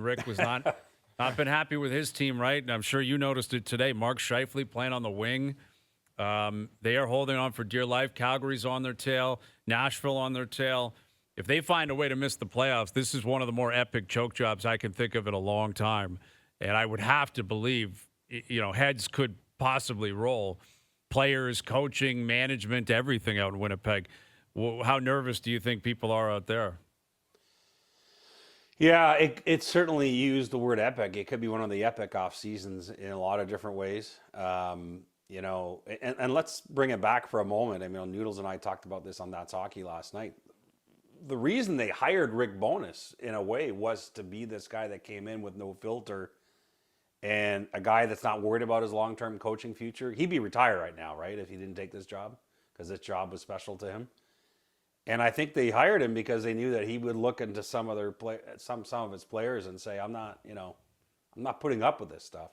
Rick was not been happy with his team, right? And I'm sure you noticed it today. Mark Scheifele playing on the wing. They are holding on for dear life. Calgary's on their tail. Nashville on their tail. If they find a way to miss the playoffs, this is one of the more epic choke jobs I can think of in a long time. And I would have to believe, heads could possibly roll. Players, coaching, management, everything out in Winnipeg. How nervous do you think people are out there? Yeah, it certainly used the word epic. It could be one of the epic off seasons in a lot of different ways. And let's bring it back for a moment. I mean, Noodles and I talked about this on That's Hockey last night. The reason they hired Rick Bowness, in a way, was to be this guy that came in with no filter and a guy that's not worried about his long-term coaching future. He'd be retired right now, right, if he didn't take this job, because this job was special to him. And I think they hired him because they knew that he would look into some of his players and say, I'm not putting up with this stuff.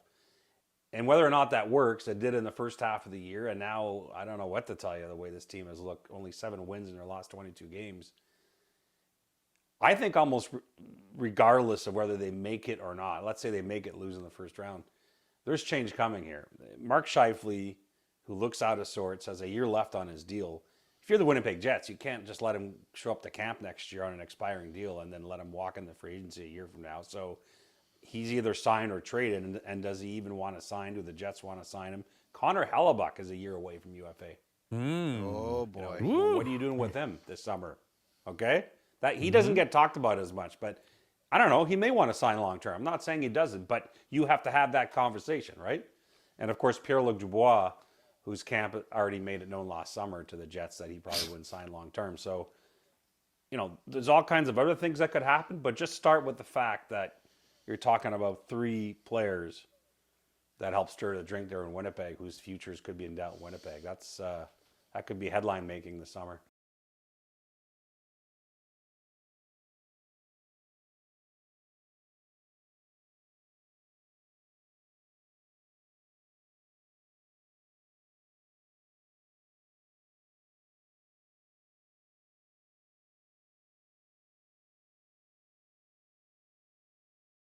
And whether or not that works, it did in the first half of the year. And now I don't know what to tell you the way this team has looked. Only 7 wins in their last 22 games. I think almost regardless of whether they make it or not, let's say they make it, lose in the first round, there's change coming here. Mark Scheifele, who looks out of sorts, has a year left on his deal. If you're the Winnipeg Jets, you can't just let him show up to camp next year on an expiring deal and then let him walk in the free agency a year from now. So he's either signed or traded, and does he even want to sign? Do the Jets want to sign him? Connor Hellebuyck is a year away from UFA. Oh, boy. What are you doing with him this summer? Okay? That he doesn't get talked about as much, but I don't know. He may want to sign long-term. I'm not saying he doesn't, but you have to have that conversation, right? And, of course, Pierre-Luc Dubois, whose camp already made it known last summer to the Jets that he probably wouldn't sign long-term. So, there's all kinds of other things that could happen, but just start with the fact that you're talking about 3 players that help stir the drink there in Winnipeg, whose futures could be in doubt in Winnipeg. That could be headline making this summer.